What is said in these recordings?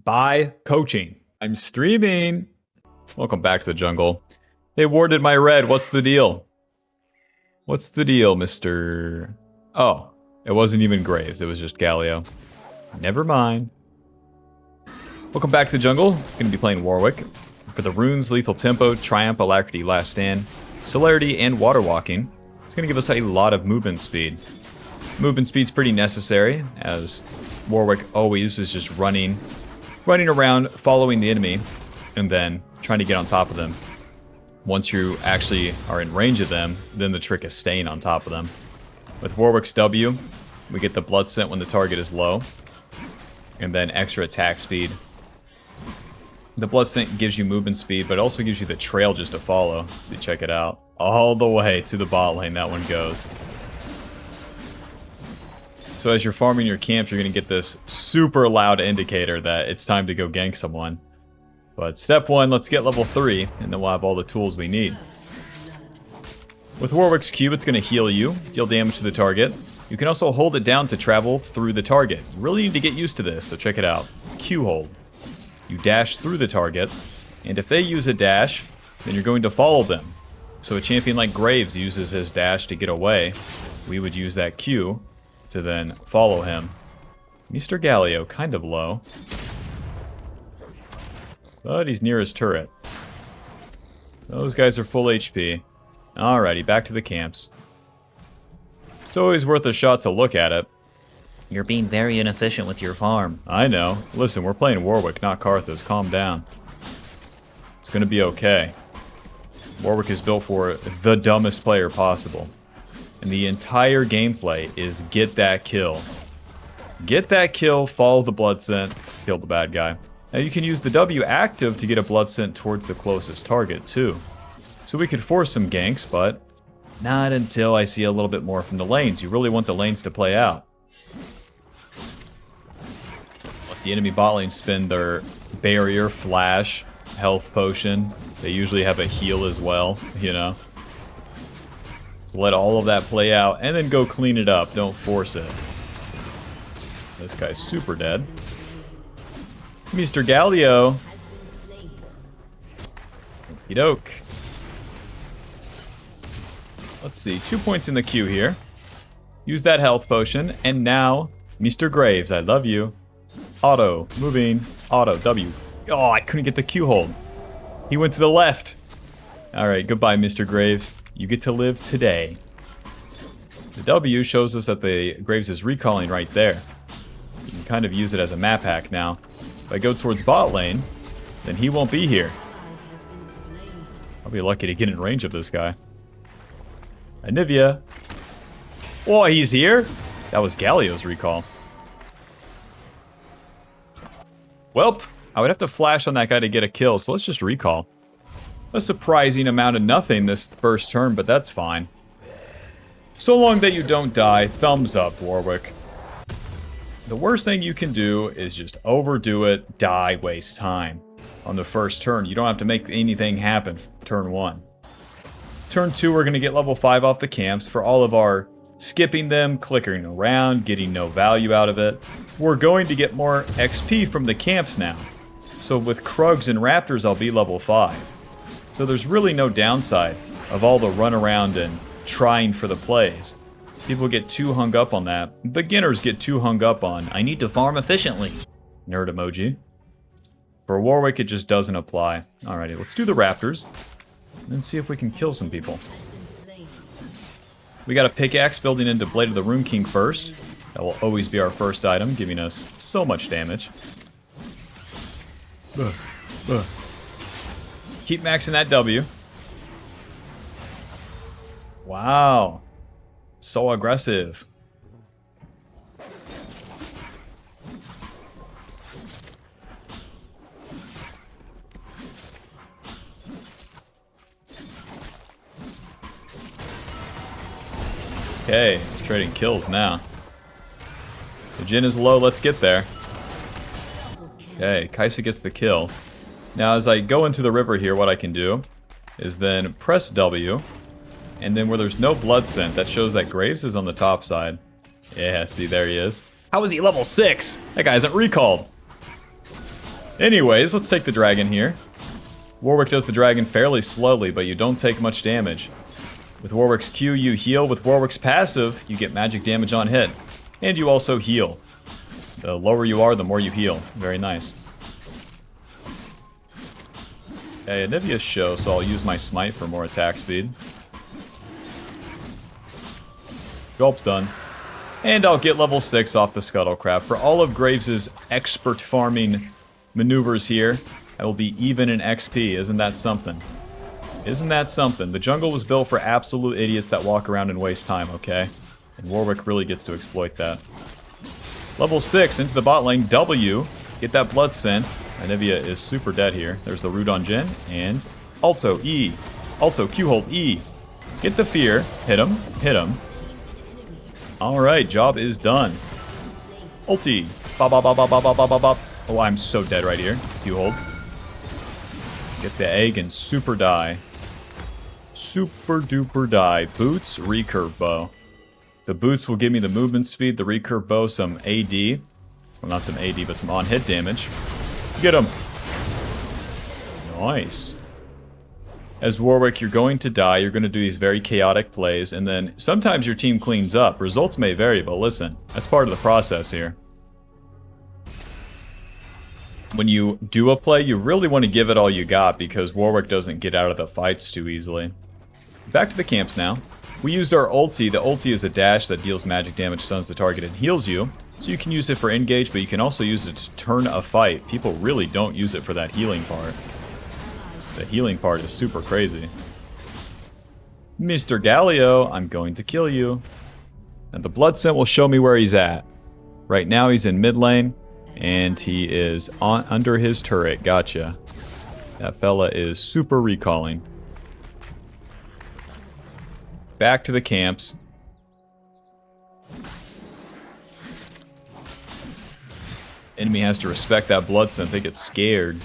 by coaching. I'm streaming. Welcome back to the jungle. They warded my red. What's the deal? What's the deal, Mr. Oh, it wasn't even Graves. It was just Galio. Never mind. Welcome back to the jungle. Going to be playing Warwick. For the runes, lethal tempo, triumph, alacrity, last stand, celerity, and water walking. It's going to give us a lot of movement speed. Movement speed's pretty necessary, as Warwick always is just running around, following the enemy, and then trying to get on top of them. Once you actually are in range of them, then the trick is staying on top of them. With Warwick's W, we get the blood scent when the target is low, and then extra attack speed. The blood scent gives you movement speed, but it also gives you the trail just to follow. See, check it out. All the way to the bot lane that one goes. So as you're farming your camps, you're going to get this super loud indicator that it's time to go gank someone. But step one, let's get level 3, and then we'll have all the tools we need. With Warwick's Q, it's going to heal you, deal damage to the target. You can also hold it down to travel through the target. You really need to get used to this, so check it out. Q hold. You dash through the target, and if they use a dash, then you're going to follow them. So a champion like Graves uses his dash to get away. We would use that Q to then follow him. Mr. Galio, kind of low. But he's near his turret. Those guys are full HP. Alrighty, back to the camps. It's always worth a shot to look at it. You're being very inefficient with your farm. I know. Listen, we're playing Warwick, not Karthus. Calm down. It's gonna be okay. Warwick is built for the dumbest player possible. And the entire gameplay is get that kill. Get that kill, follow the blood scent, kill the bad guy. Now you can use the W active to get a blood scent towards the closest target too. So we could force some ganks, but not until I see a little bit more from the lanes. You really want the lanes to play out. Let the enemy bot lane spin their barrier, flash, health potion. They usually have a heal as well, you know. Let all of that play out, and then go clean it up. Don't force it. This guy's super dead. Mr. Galio. Okey doke. Let's see, 2 points in the queue here. Use that health potion, and now, Mr. Graves, I love you. Auto, moving, auto, W. Oh, I couldn't get the Q hold. He went to the left. Alright, goodbye, Mr. Graves. You get to live today. The W shows us that the Graves is recalling right there. You can kind of use it as a map hack now. If I go towards bot lane, then he won't be here. I'll be lucky to get in range of this guy. Anivia. Oh, he's here? That was Galio's recall. Welp, I would have to flash on that guy to get a kill, so let's just recall. A surprising amount of nothing this first turn, but that's fine. So long that you don't die, thumbs up, Warwick. The worst thing you can do is just overdo it, die, waste time. On the first turn, you don't have to make anything happen turn 1. Turn 2, we're going to get level 5 off the camps for all of our skipping them, clicking around, getting no value out of it. We're going to get more XP from the camps now. So with Krugs and Raptors, I'll be level 5. So there's really no downside of all the run around and trying for the plays. People get too hung up on that. Beginners get too hung up on, I need to farm efficiently. Nerd emoji. For Warwick, it just doesn't apply. Alrighty, let's do the Raptors. And see if we can kill some people. We got a pickaxe building into Blade of the Rune King first. That will always be our first item, giving us so much damage. Keep maxing that W. Wow. So aggressive. Okay, trading kills now. The Jhin is low, let's get there. Okay, Kaisa gets the kill. Now as I go into the river here, what I can do is then press W, and then where there's no blood scent, that shows that Graves is on the top side. Yeah, see, there he is. How is he level 6? That guy isn't recalled. Anyways, let's take the dragon here. Warwick does the dragon fairly slowly, but you don't take much damage. With Warwick's Q, you heal. With Warwick's passive, you get magic damage on hit. And you also heal. The lower you are, the more you heal. Very nice. Okay, Anivia's show, so I'll use my smite for more attack speed. Gulp's done. And I'll get level 6 off the Scuttlecraft. For all of Graves' expert farming maneuvers here, I will be even in XP. Isn't that something? Isn't that something? The jungle was built for absolute idiots that walk around and waste time, okay? And Warwick really gets to exploit that. Level 6 into the bot lane. W. Get that blood scent. Anivia is super dead here. There's the root on Jhin. And Alto E. Alto Q hold E. Get the fear. Hit him. Hit him. Alright, job is done. Ulti. Bop, bop, bop, bop, bop, bop, bop, bop. Oh, I'm so dead right here. Q hold. Get the egg and super die. Super duper die. Boots, recurve bow. The boots will give me the movement speed. The recurve bow, some AD. Well, not some AD, but some on-hit damage. Get him. Nice. As Warwick, you're going to die. You're going to do these very chaotic plays, and then sometimes your team cleans up. Results may vary, but listen, that's part of the process here. When you do a play, you really want to give it all you got because Warwick doesn't get out of the fights too easily. Back to the camps now. We used our ulti. The ulti is a dash that deals magic damage, stuns the target, and heals you. So you can use it for engage, but you can also use it to turn a fight. People really don't use it for that healing part. The healing part is super crazy. Mr. Galio, I'm going to kill you. And the blood scent will show me where he's at. Right now he's in mid lane, and he is under his turret. Gotcha. That fella is super recalling. Back to the camps. Enemy has to respect that blood scent. They get scared.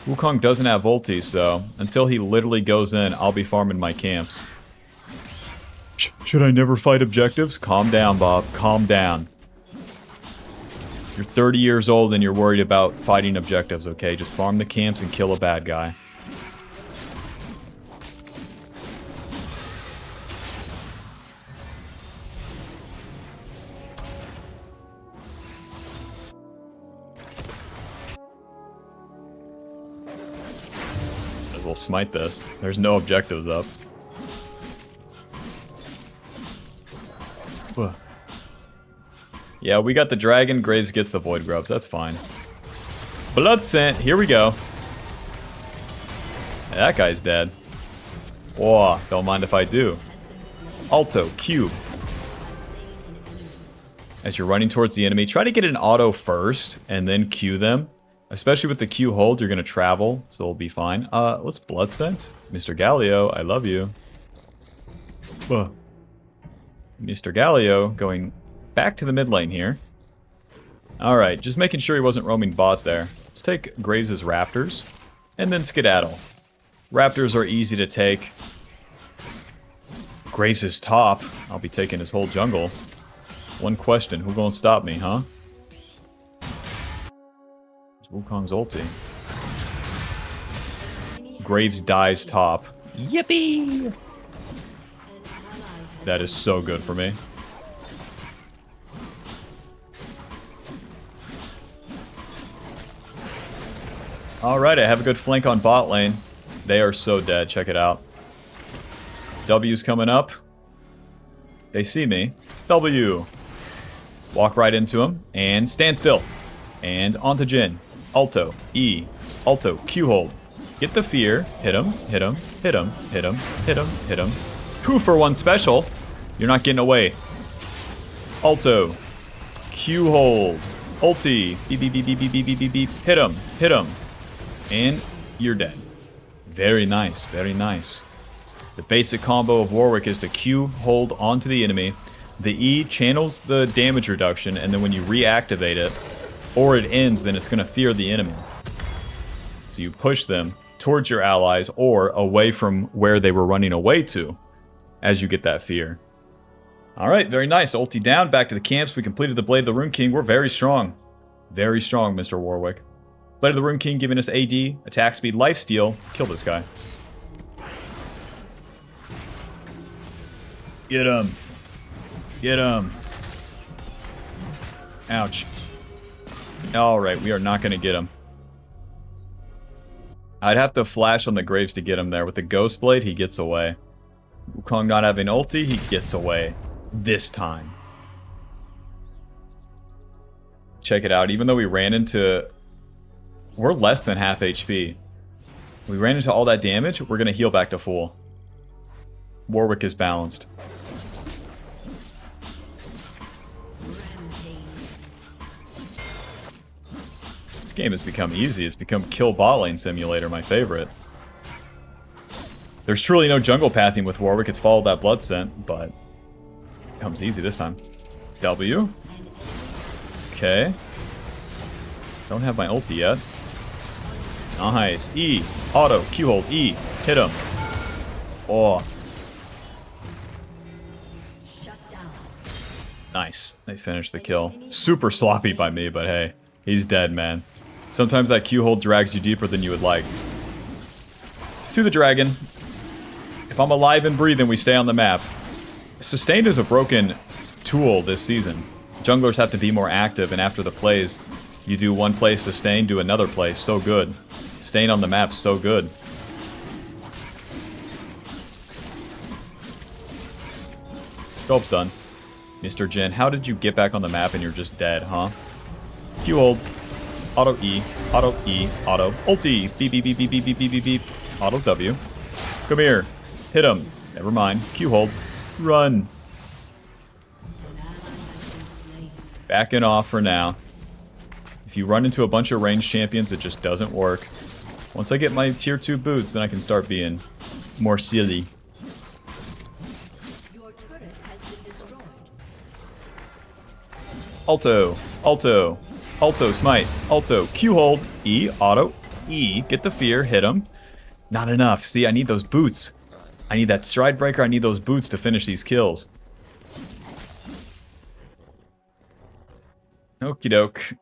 Wukong doesn't have ulti, so until he literally goes in, I'll be farming my camps. Should I never fight objectives? Calm down, Bob. Calm down. You're 30 years old and you're worried about fighting objectives, okay? Just farm the camps and kill a bad guy. We'll smite this. There's no objectives up. Ugh. Yeah, we got the dragon. Graves gets the void grubs. That's fine. Blood scent. Here we go. That guy's dead. Whoa, don't mind if I do. Alto, Q. As you're running towards the enemy, try to get an auto first and then Q them. Especially with the Q hold, you're going to travel, so it'll be fine. Let's blood scent. Mr. Galio, I love you. Ugh. Mr. Galio going back to the mid lane here. Alright, just making sure he wasn't roaming bot there. Let's take Graves' Raptors, and then skedaddle. Raptors are easy to take. Graves' top. I'll be taking his whole jungle. One question, who gonna stop me, huh? Wukong's ulti. Graves dies top. Yippee! That is so good for me. Alright, I have a good flank on bot lane. They are so dead, check it out. W's coming up. They see me. W. Walk right into him, and stand still. And onto Jhin. Alto, E, Alto, Q hold. Get the fear. Hit him, hit him, hit him, hit him, hit him, hit him. 2 for 1 special. You're not getting away. Alto, Q hold. Ulti. Beep, beep, beep, beep, beep, beep, beep, beep, beep. Hit him, hit him. And you're dead. Very nice, very nice. The basic combo of Warwick is to Q hold onto the enemy. The E channels the damage reduction, and then when you reactivate it, or it ends, then it's going to fear the enemy. So you push them towards your allies or away from where they were running away to as you get that fear. Alright, very nice. Ulti down, back to the camps. We completed the Blade of the Rune King. We're very strong. Very strong, Mr. Warwick. Blade of the Rune King giving us AD, attack speed, lifesteal. Kill this guy. Get him. Get him. Ouch. Alright, we are not going to get him. I'd have to flash on the Graves to get him there. With the Ghost Blade, he gets away. Wukong not having ulti, he gets away. This time. Check it out. Even though we ran into... We're less than half HP. We ran into all that damage, we're going to heal back to full. Warwick is balanced. This game has become easy. It's become kill bot lane simulator, my favorite. There's truly no jungle pathing with Warwick. It's followed that blood scent, but it comes easy this time. W. Okay. Don't have my ulti yet. Nice. E. Auto. Q hold. E. Hit him. Oh. Nice. They finished the kill. Super sloppy by me, but hey. He's dead, man. Sometimes that Q hold drags you deeper than you would like. To the dragon. If I'm alive and breathing, we stay on the map. Sustained is a broken tool this season. Junglers have to be more active, and after the plays, you do one play sustain, do another play. So good. Staying on the map, so good. Joob's done. Mr. Jin, how did you get back on the map and you're just dead, huh? Q hold. Auto E. Auto E. Auto. Ulti. Beep, beep, beep, beep, beep, beep, beep, beep, beep. Auto W. Come here. Hit him. Never mind. Q hold. Run. Backing off for now. If you run into a bunch of ranged champions, it just doesn't work. Once I get my tier 2 boots, then I can start being more silly. Your turret has been destroyed. Alto. Alto. Alto. Smite. Alto. Q hold. E. Auto. E. Get the fear. Hit him. Not enough. See, I need those boots. I need that stride breaker. I need those boots to finish these kills. Okie doke.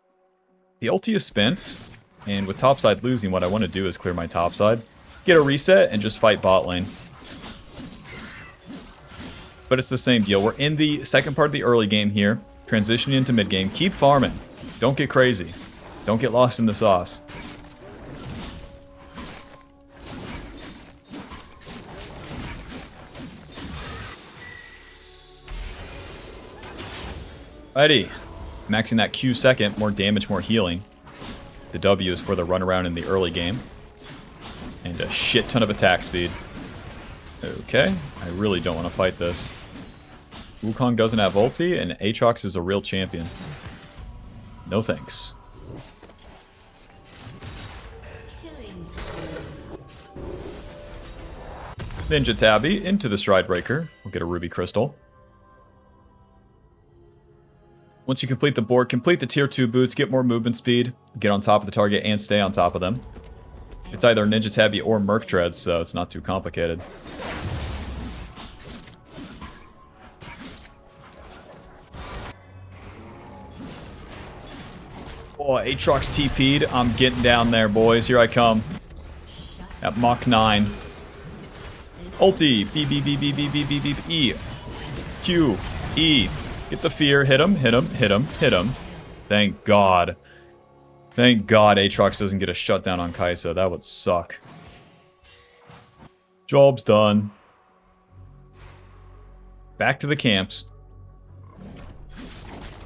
The ulti is spent, and with topside losing, what I want to do is clear my topside, get a reset, and just fight bot lane. But it's the same deal. We're in the second part of the early game here, transitioning into mid game. Keep farming. Don't get crazy. Don't get lost in the sauce. Alrighty. Maxing that Q second, more damage, more healing. The W is for the runaround in the early game. And a shit ton of attack speed. Okay, I really don't want to fight this. Wukong doesn't have ulti, and Aatrox is a real champion. No thanks. Ninja Tabby into the Stride Breaker. We'll get a Ruby Crystal. Once you complete the board, complete the tier 2 boots, get more movement speed, get on top of the target, and stay on top of them. It's either Ninja Tabby or Merc Tread, so it's not too complicated. Oh, Aatrox TP'd. I'm getting down there, boys. Here I come. At Mach 9. Ulti. B, B, B, B, B, B, B, B, E. Q. E. Get the fear. Hit him, hit him, hit him, hit him. Thank God. Thank God Aatrox doesn't get a shutdown on Kai'Sa. That would suck. Job's done. Back to the camps.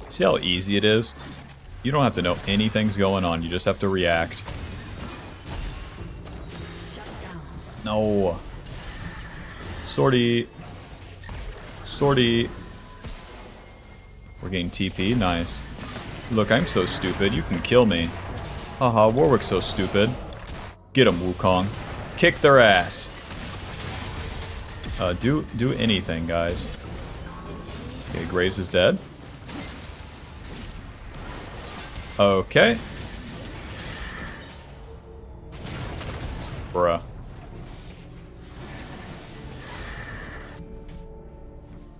See how easy it is? You don't have to know anything's going on. You just have to react. No. Sortie. Sortie. We're getting TP. Nice. Look, I'm so stupid. You can kill me. Haha, Warwick's so stupid. Get him, Wukong. Kick their ass. Do anything, guys. Okay, Graves is dead. Okay. Bruh.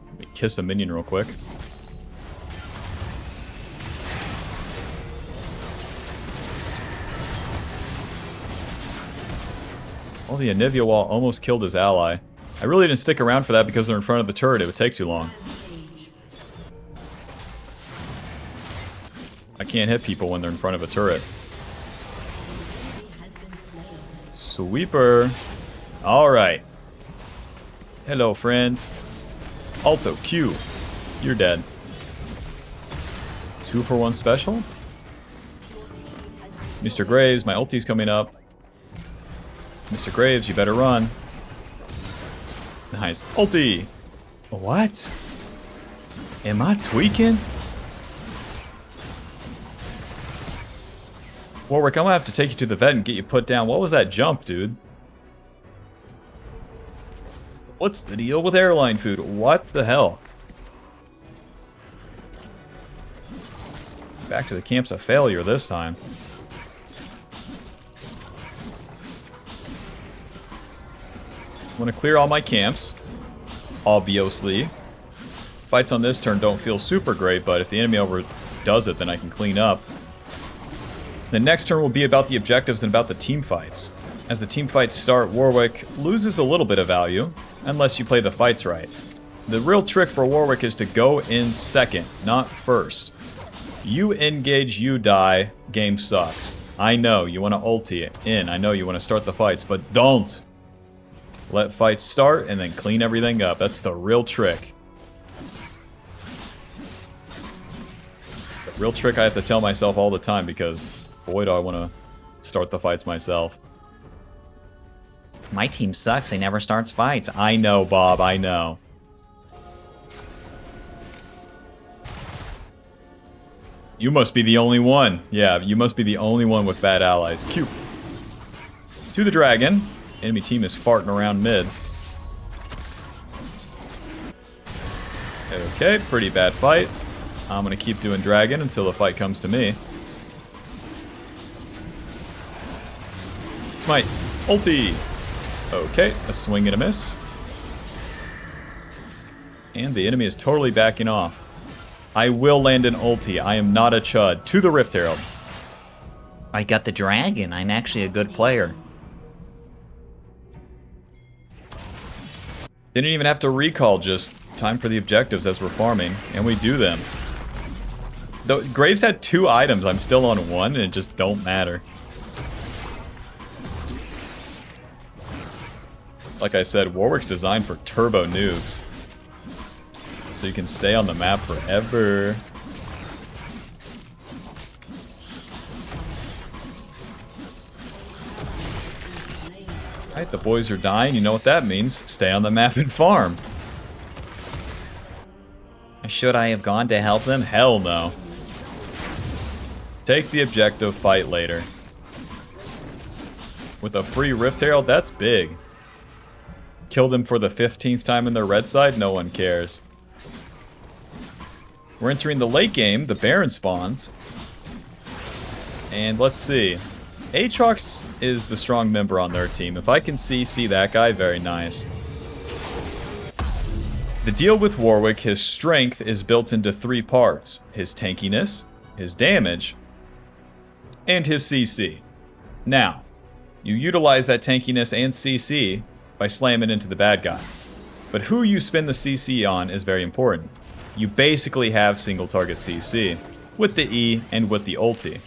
Let me kiss a minion real quick. Oh, the Anivia wall almost killed his ally. I really didn't stick around for that because they're in front of the turret. It would take too long. I can't hit people when they're in front of a turret. Sweeper. Alright. Hello, friend. Alto, Q. You're dead. 2-for-1 special? Mr. Graves, my ulti's coming up. Mr. Graves, you better run. Nice. Ulti! What? Am I tweaking? Warwick, I'm gonna have to take you to the vet and get you put down. What was that jump, dude? What's the deal with airline food? What the hell? Back to the camp's a failure this time. I want to clear all my camps. Obviously. Fights on this turn don't feel super great, but if the enemy overdoes it, then I can clean up. The next turn will be about the objectives and about the team fights. As the team fights start, Warwick loses a little bit of value, unless you play the fights right. The real trick for Warwick is to go in second, not first. You engage, you die, game sucks. I know, you want to ulti it in, I know you want to start the fights, but don't! Let fights start and then clean everything up. That's the real trick. The real trick I have to tell myself all the time because boy do I want to start the fights myself. My team sucks. They never starts fights. I know, Bob, I know. You must be the only one. Yeah, you must be the only one with bad allies. Q. To the dragon. Enemy team is farting around mid. Okay, pretty bad fight. I'm gonna keep doing dragon until the fight comes to me. Smite. Ulti. Okay, a swing and a miss. And the enemy is totally backing off. I will land an ulti. I am not a chud. To the Rift Herald. I got the dragon. I'm actually a good player. Didn't even have to recall, just time for the objectives as we're farming, and we do them. Though Graves had 2 items, I'm still on 1, and it just don't matter. Like I said, Warwick's designed for turbo noobs. So you can stay on the map forever. Alright, the boys are dying. You know what that means. Stay on the map and farm. Should I have gone to help them? Hell no. Take the objective, fight later. With a free Rift Herald, that's big. Kill them for the 15th time in their red side? No one cares. We're entering the late game. The Baron spawns. And let's see. Aatrox is the strong member on their team. If I can CC that guy, very nice. The deal with Warwick, his strength is built into 3 parts. His tankiness, his damage, and his CC. Now, you utilize that tankiness and CC by slamming into the bad guy. But who you spend the CC on is very important. You basically have single target CC with the E and with the ulti.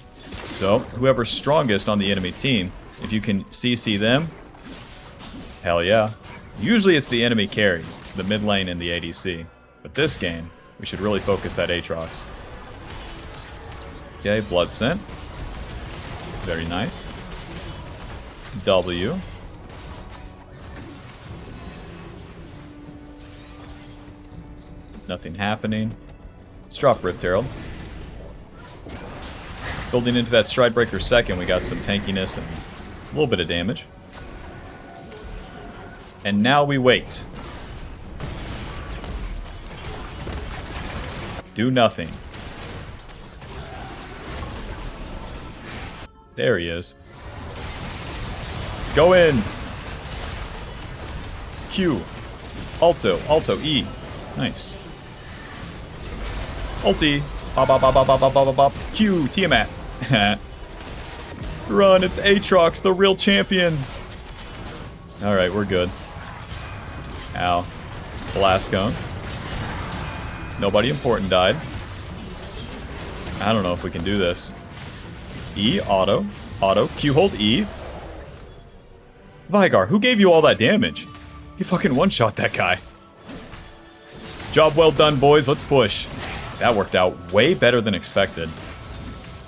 So, whoever's strongest on the enemy team, if you can CC them, hell yeah. Usually it's the enemy carries, the mid lane and the ADC. But this game, we should really focus that Aatrox. Okay, Blood Scent. Very nice. W. Nothing happening. Let's drop Rift Herald. Building into that Stride Breaker second, we got some tankiness and a little bit of damage. And now we wait. Do nothing. There he is. Go in! Q. Alto. Alto. E. Nice. Ulti. Bop, bop, bop, bop, bop, bop, bop, bop. Q. Tiamat. Run, it's Aatrox, the real champion. Alright, we're good. Ow. Blast cone. Nobody important died. I don't know if we can do this. E, auto. Auto. Q hold E. Vigar, who gave you all that damage? You fucking one-shot that guy. Job well done, boys. Let's push. That worked out way better than expected.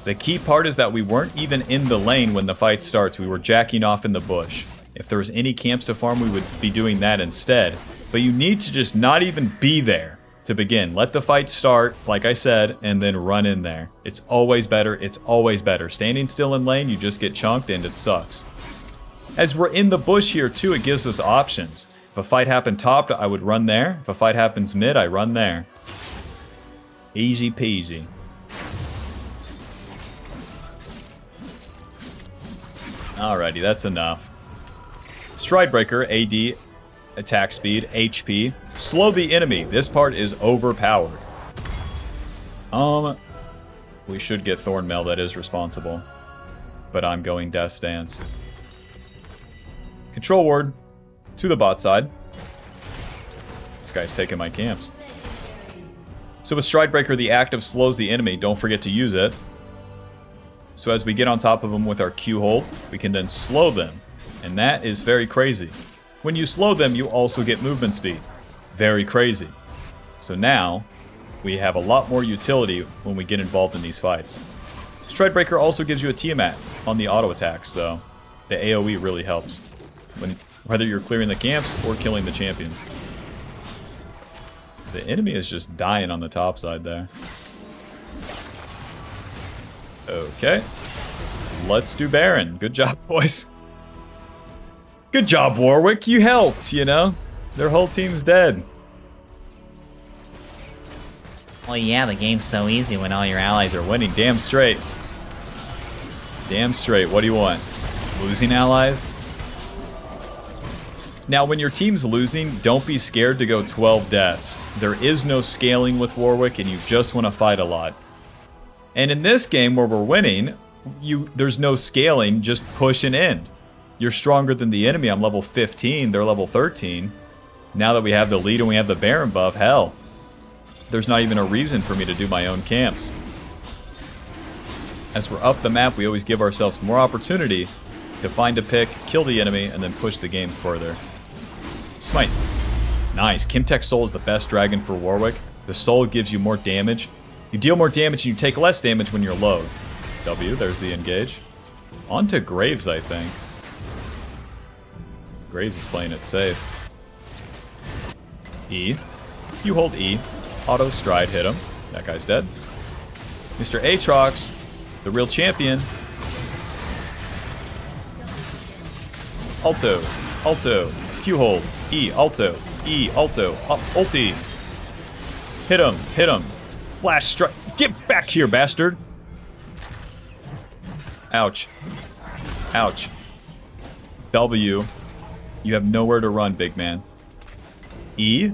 The key part is that we weren't even in the lane when the fight starts. We were jacking off in the bush. If there was any camps to farm, we would be doing that instead. But you need to just not even be there to begin. Let the fight start, like I said, and then run in there. It's always better. It's always better. Standing still in lane, you just get chunked and it sucks. As we're in the bush here too, it gives us options. If a fight happened top, I would run there. If a fight happens mid, I run there. Easy peasy. Alrighty, that's enough. Stride Breaker, AD, attack speed, HP. Slow the enemy. This part is overpowered. We should get Thornmail, that is responsible. But I'm going Death Dance. Control Ward to the bot side. This guy's taking my camps. So with Stride Breaker, the active slows the enemy. Don't forget to use it. So as we get on top of them with our Q hold, we can then slow them. And that is very crazy. When you slow them, you also get movement speed. Very crazy. So now, we have a lot more utility when we get involved in these fights. Stride Breaker also gives you a Tiamat on the auto attack, so the AoE really helps. Whether you're clearing the camps or killing the champions. The enemy is just dying on the top side there. Okay. Let's do Baron. Good job, boys. Good job, Warwick. You helped, you know? Their whole team's dead. Well, yeah, the game's so easy when all your allies are Winning damn straight. Damn straight. What do you want? Losing allies? Now, when your team's losing, don't be scared to go 12 deaths. There is no scaling with Warwick, and you just want to fight a lot. And in this game where we're winning, there's no scaling, just push and end. You're stronger than the enemy. I'm level 15, they're level 13. Now that we have the lead and we have the Baron buff, hell, there's not even a reason for me to do my own camps. As we're up the map, we always give ourselves more opportunity to find a pick, kill the enemy, and then push the game further. Smite. Nice. Kimtech Soul is the best dragon for Warwick. The Soul gives you more damage. You deal more damage and you take less damage when you're low. W, there's the engage. On to Graves, I think. Graves is playing it safe. E. You hold E. Auto stride, hit him. That guy's dead. Mr. Aatrox, the real champion. Alto. Alto. Q hold. E. Alto. E. Alto. Ulti. Hit him. Hit him. Flash strike. Get back here, bastard. Ouch. Ouch. W. You have nowhere to run, big man. E.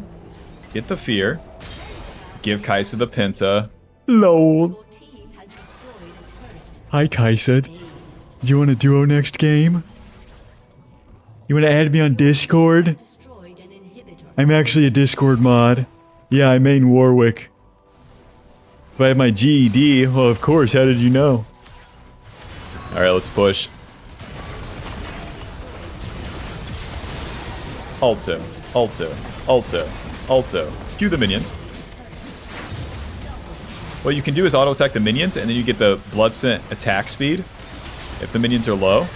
Get the fear. Give Kaisa the Penta. LOL. Your team has destroyed a turret. Hi, Kaisa. Do you want a duo next game? You want to add me on Discord? Destroyed an inhibitor. I'm actually a Discord mod. Yeah, I main Warwick. If I have my GED, well, of course, how did you know? Alright, let's push. Alto, Alto, Alto, Alto. Cue the minions. What you can do is auto attack the minions, and then you get the Blood Scent attack speed. If the minions are low.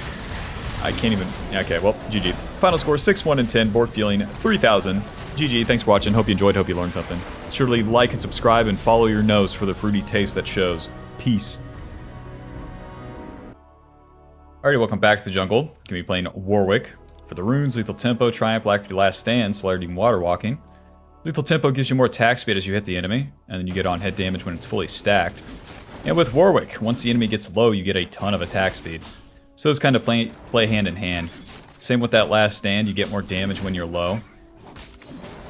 I can't even... Okay, well, GG. Final score, 6-1 and 10. Bork dealing 3,000. GG, thanks for watching. Hope you enjoyed, hope you learned something. Surely like and subscribe and follow your nose for the fruity taste that shows. Peace. Alrighty, welcome back to the jungle. Gonna be playing Warwick. For the runes, Lethal Tempo, Triumph, Lackey, Last Stand, Celerity, and Water Walking. Lethal Tempo gives you more attack speed as you hit the enemy, and then you get on hit damage when it's fully stacked. And with Warwick, once the enemy gets low, you get a ton of attack speed. So it's kind of play hand in hand. Same with that Last Stand, you get more damage when you're low.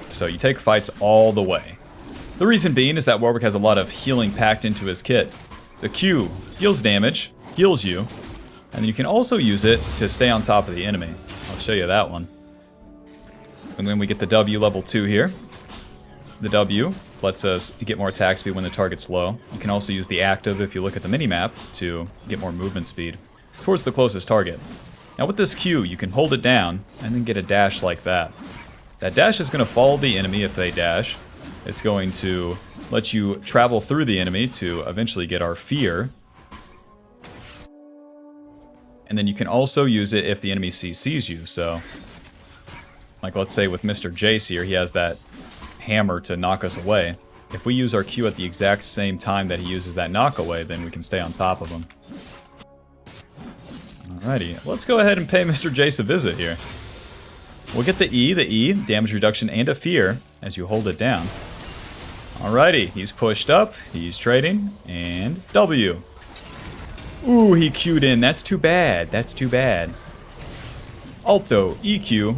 So you take fights all the way. The reason being is that Warwick has a lot of healing packed into his kit. The Q deals damage, heals you, and then you can also use it to stay on top of the enemy. I'll show you that one. And then we get the W level 2 here. The W lets us get more attack speed when the target's low. You can also use the active if you look at the minimap to get more movement speed towards the closest target. Now with this Q, you can hold it down and then get a dash like that. That dash is going to follow the enemy if they dash. It's going to let you travel through the enemy to eventually get our fear. And then you can also use it if the enemy CCs you. So, like let's say with Mr. Jace here, he has that hammer to knock us away. If we use our Q at the exact same time that he uses that knock away, then we can stay on top of him. Alrighty, let's go ahead and pay Mr. Jace a visit here. We'll get the E, damage reduction, and a fear as you hold it down. Alrighty, he's pushed up, he's trading, and W. Ooh, he Q'd in. That's too bad. That's too bad. Alto, EQ,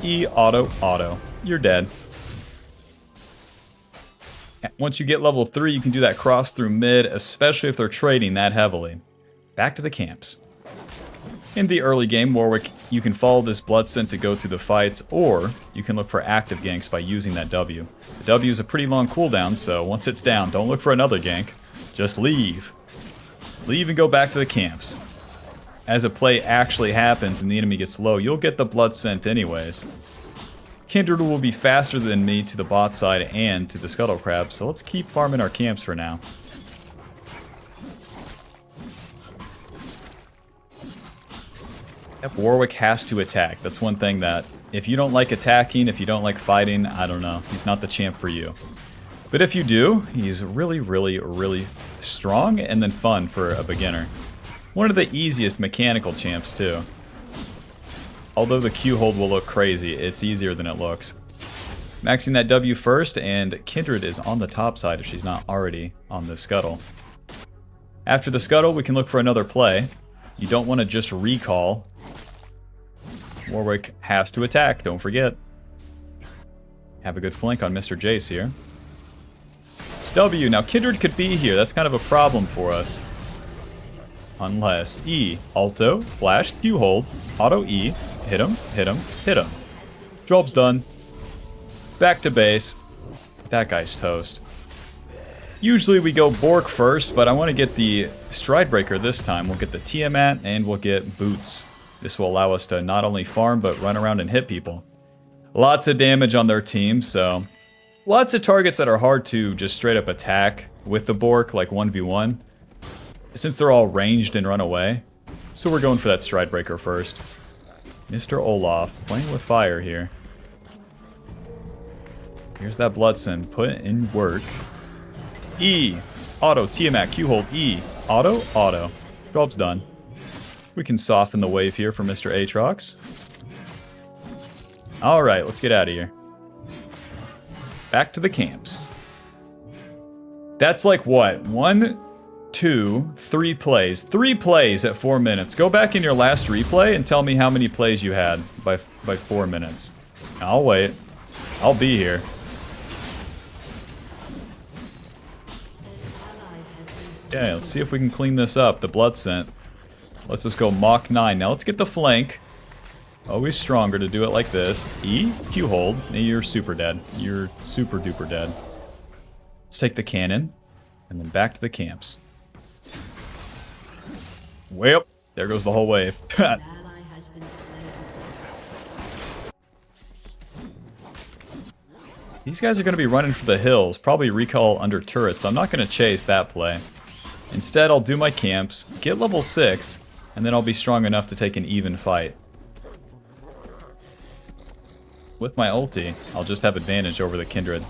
E, auto, auto. You're dead. Once you get level 3, you can do that cross through mid, especially if they're trading that heavily. Back to the camps. In the early game, Warwick, you can follow this blood scent to go to the fights, or you can look for active ganks by using that W. The W is a pretty long cooldown, so once it's down, don't look for another gank. Just leave. Leave and go back to the camps. As a play actually happens and the enemy gets low, you'll get the blood scent anyways. Kindred will be faster than me to the bot side and to the Scuttle Crab, so let's keep farming our camps for now. Yep, Warwick has to attack. That's one thing that, if you don't like attacking, if you don't like fighting, I don't know. He's not the champ for you. But if you do, he's really, really, really strong and then fun for a beginner. One of the easiest mechanical champs, too. Although the Q hold will look crazy, it's easier than it looks. Maxing that W first, and Kindred is on the top side if she's not already on the Scuttle. After the Scuttle, we can look for another play. You don't want to just recall. Warwick has to attack, don't forget. Have a good flank on Mr. Jace here. W, now Kindred could be here, that's kind of a problem for us. Unless E, Alto, Flash, Q hold, Auto E, hit him, hit him, hit him. Job's done. Back to base. That guy's toast. Usually we go Bork first, but I want to get the Stridebreaker this time. We'll get the Tiamat and we'll get Boots. This will allow us to not only farm, but run around and hit people. Lots of damage on their team, so... Lots of targets that are hard to just straight up attack with the Bork, like 1v1. Since they're all ranged and run away. So we're going for that Stridebreaker first. Mr. Olaf, playing with fire here. Here's that Bloodson, put in work. E, auto, Tiamat, Q hold, E, auto, auto. Job's done. We can soften the wave here for Mr. Aatrox. Alright, let's get out of here. Back to the camps. That's like what? 1, 2, 3 plays. 3 plays at 4 minutes. Go back in your last replay and tell me how many plays you had by 4 minutes. I'll wait. I'll be here. Yeah, let's see if we can clean this up. The blood scent. Let's just go Mach 9. Now let's get the flank. Always stronger to do it like this. E, Q hold. Now you're super dead. You're super duper dead. Let's take the cannon. And then back to the camps. Well, there goes the whole wave. These guys are going to be running for the hills. Probably recall under turrets. So I'm not going to chase that play. Instead, I'll do my camps, get level 6, and then I'll be strong enough to take an even fight. With my ulti, I'll just have advantage over the Kindred.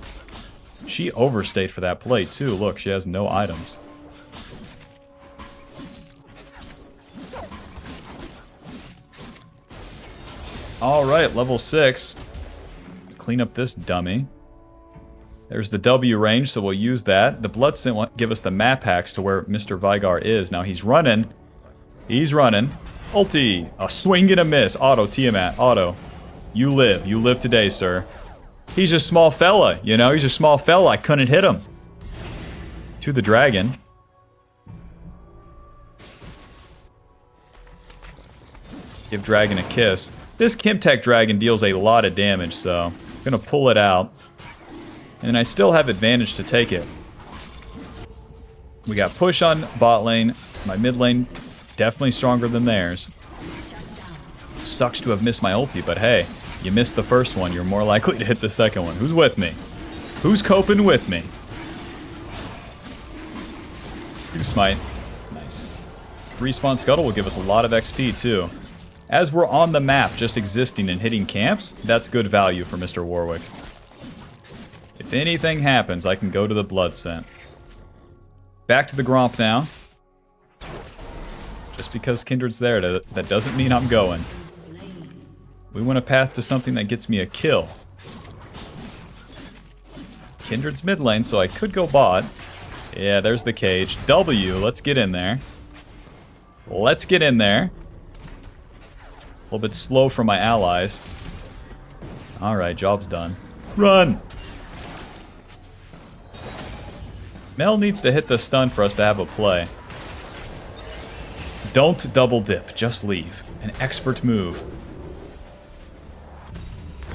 She overstayed for that play too. Look, she has no items. Alright, level 6. Let's clean up this dummy. There's the W range, so we'll use that. The Blood Scent will give us the map hacks to where Mr. Vygar is. Now he's running. He's running. Ulti. A swing and a miss. Auto, Tiamat. Auto. You live. You live today, sir. He's a small fella, you know? He's a small fella. I couldn't hit him. To the dragon. Give dragon a kiss. This Kimtech Dragon deals a lot of damage, so I'm going to pull it out. And I still have advantage to take it. We got push on bot lane. My mid lane definitely stronger than theirs. Sucks to have missed my ulti, but hey, you missed the first one. You're more likely to hit the second one. Who's with me? Who's coping with me? Two smite. Nice. Respawn Scuttle will give us a lot of XP too. As we're on the map, just existing and hitting camps, that's good value for Mr. Warwick. If anything happens, I can go to the blood scent. Back to the Gromp now. Just because Kindred's there, that doesn't mean I'm going. We want a path to something that gets me a kill. Kindred's mid lane, so I could go bot. Yeah, there's the cage. W, let's get in there. Let's get in there. A little bit slow for my allies. Alright, job's done. Run! Mel needs to hit the stun for us to have a play. Don't double dip, just leave. An expert move.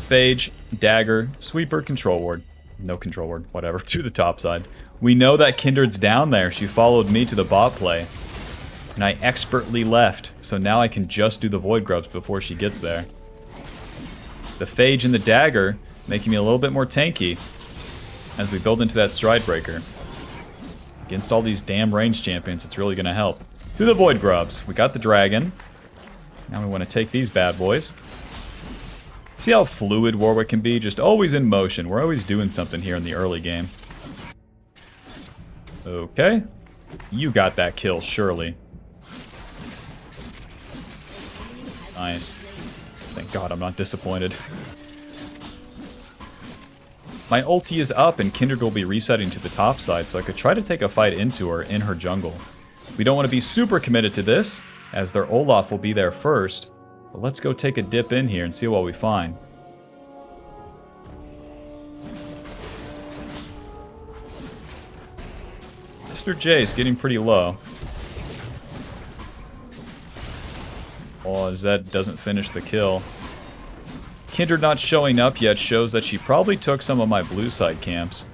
Phage, dagger, sweeper, control ward. No control ward, whatever, to the top side. We know that Kindred's down there. She followed me to the bot play. And I expertly left, so now I can just do the Void Grubs before she gets there. The Phage and the Dagger making me a little bit more tanky as we build into that Stride Breaker. Against all these damn range champions, it's really going to help. Do the Void Grubs. We got the Dragon. Now we want to take these bad boys. See how fluid Warwick can be? Just always in motion. We're always doing something here in the early game. Okay. You got that kill, surely. Nice. Thank God I'm not disappointed. My ulti is up and Kindred will be resetting to the top side, so I could try to take a fight into her in her jungle. We don't want to be super committed to this, as their Olaf will be there first. But let's go take a dip in here and see what we find. Mr. J's getting pretty low. Oh, as that doesn't finish the kill. Kindred not showing up yet shows that she probably took some of my blue side camps.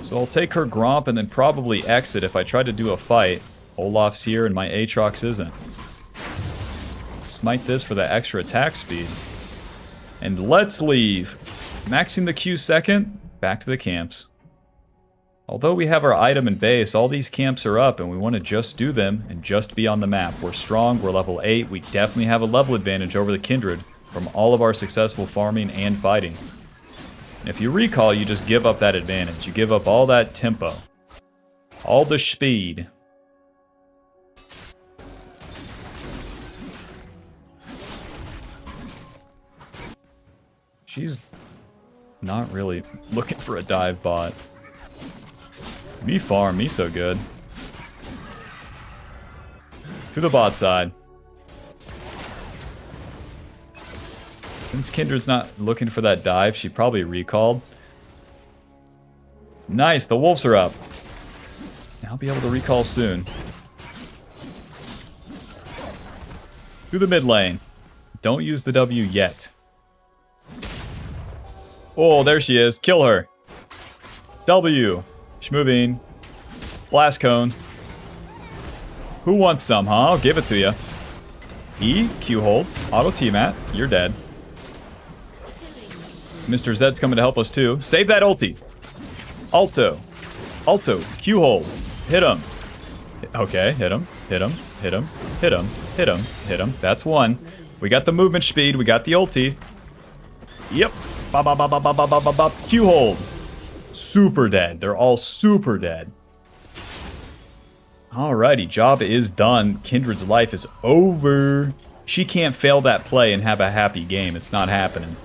So I'll take her Gromp and then probably exit if I try to do a fight. Olaf's here and my Aatrox isn't. Smite this for the extra attack speed. And let's leave. Maxing the Q second, back to the camps. Although we have our item and base, all these camps are up and we want to just do them and just be on the map. We're strong, we're level 8, we definitely have a level advantage over the Kindred from all of our successful farming and fighting. And if you recall, you just give up that advantage. You give up all that tempo. All the speed. She's not really looking for a dive bot. Me farm, me so good. To the bot side. Since Kindred's not looking for that dive, she probably recalled. Nice, the wolves are up. I'll be able to recall soon. To the mid lane. Don't use the W yet. Oh, there she is. Kill her. W. She's moving. Blast cone. Who wants some, huh? I'll give it to you. E, Q hold, auto T-mat. You're dead. Mr. Zed's coming to help us too. Save that ulti. Alto. Alto. Q hold. Hit him. Okay, hit him. Hit him. Hit him. Hit him. Hit him. Hit him. That's one. We got the movement speed. We got the ulti. Yep. Bop, bop, bop, bop, bop, bop, bop, bop. Q hold. Super dead. They're all super dead. Alrighty, job is done. Kindred's life is over. She can't fail that play and have a happy game. It's not happening.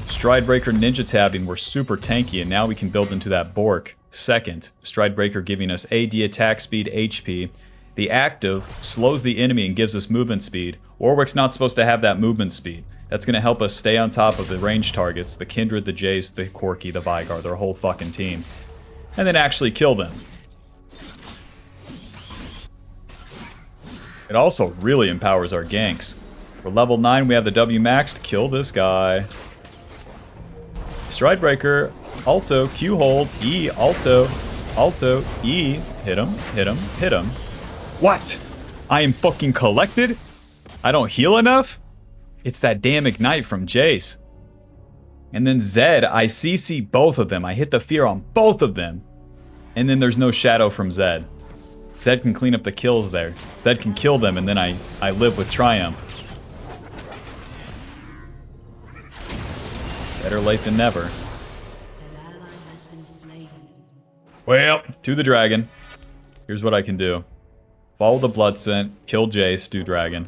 Stride Breaker Ninja Tabbing were super tanky, and now we can build into that Bork. Second, Stride Breaker giving us AD attack speed, HP. The active slows the enemy and gives us movement speed. Warwick's not supposed to have that movement speed. That's going to help us stay on top of the range targets, the Kindred, the Jace, the Corki, the Veigar, their whole fucking team. And then actually kill them. It also really empowers our ganks. For level 9, we have the W maxed. Kill this guy. Stride Breaker. Alto. Q hold. E. Alto. Alto. E. Hit him. Hit him. Hit him. What? I am fucking collected? I don't heal enough? It's that damn Ignite from Jace. And then Zed, I CC both of them. I hit the fear on both of them. And then there's no shadow from Zed. Zed can clean up the kills there. Zed can kill them, and then I live with triumph. Better late than never. An ally has been slain. Well, to the dragon. Here's what I can do. Follow the blood scent, kill Jace, do dragon.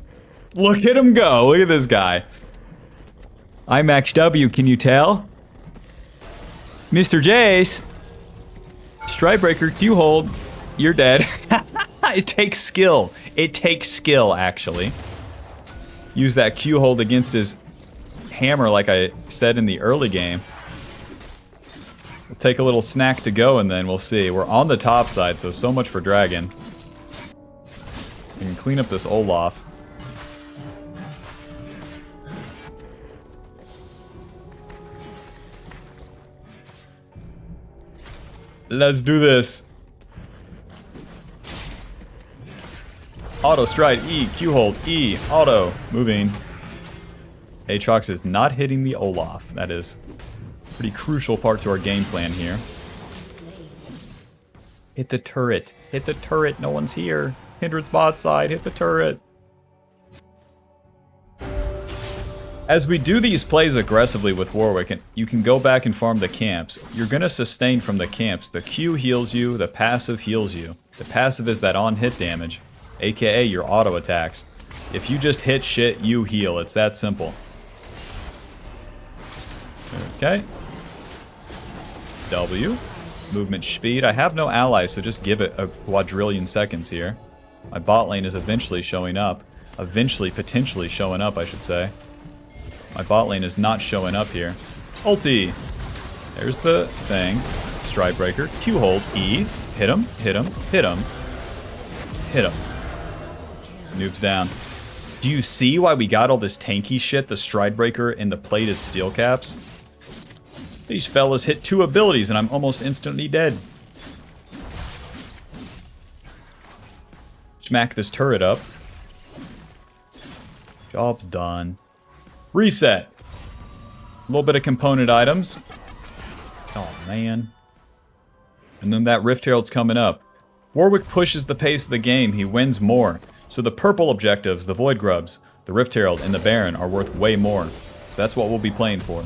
Look at him go. Look at this guy. I'm Max W, can you tell? Mr. Jace. Stride Breaker, Q hold. You're dead. It takes skill. It takes skill, actually. Use that Q hold against his hammer like I said in the early game. We'll take a little snack to go and then we'll see. We're on the top side, so much for dragon. We can clean up this Olaf. Let's do this. Auto stride, E, Q hold, E, auto, moving. Aatrox is not hitting the Olaf. That is a pretty crucial part to our game plan here. Hit the turret. Hit the turret. No one's here. Kindred's bot side. Hit the turret. As we do these plays aggressively with Warwick, and you can go back and farm the camps, you're going to sustain from the camps. The Q heals you, the passive heals you. The passive is that on-hit damage, aka your auto attacks. If you just hit shit, you heal. It's that simple. Okay. W. Movement speed. I have no allies, so just give it a quadrillion seconds here. My bot lane is eventually showing up. Eventually, potentially showing up, I should say. My bot lane is not showing up here. Ulti! There's the thing. Stride Breaker. Q hold. E. Hit him. Hit him. Hit him. Hit him. Noob's down. Do you see why we got all this tanky shit? The Stride Breaker and the plated steel caps? These fellas hit 2 abilities and I'm almost instantly dead. Smack this turret up. Job's done. Reset. A little bit of component items. Oh, man. And then that Rift Herald's coming up. Warwick pushes the pace of the game. He wins more. So the purple objectives, the Void Grubs, the Rift Herald, and the Baron are worth way more. So that's what we'll be playing for.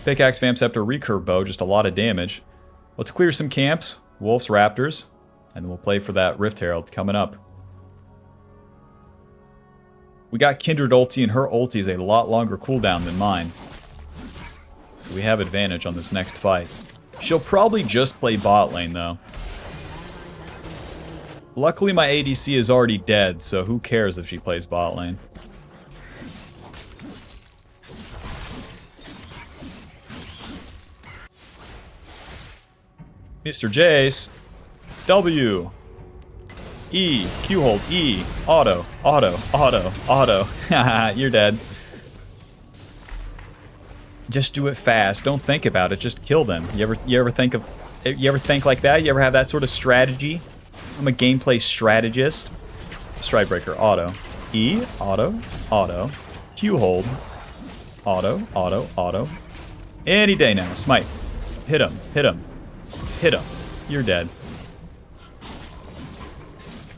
Pickaxe, Vamp Scepter, Recurve Bow, just a lot of damage. Let's clear some camps. Wolves, Raptors. And we'll play for that Rift Herald coming up. We got Kindred ulti, and her ulti is a lot longer cooldown than mine. So we have advantage on this next fight. She'll probably just play bot lane, though. Luckily, my ADC is already dead, so who cares if she plays bot lane. Mr. Jace. W. E, Q hold, E, auto, auto, auto, auto. Haha, you're dead. Just do it fast. Don't think about it. Just kill them. You ever think like that? You ever have that sort of strategy? I'm a gameplay strategist. Stride Breaker, auto. E, auto, auto. Q hold, auto, auto, auto. Any day now. Smite. Hit him, hit him, hit him. You're dead.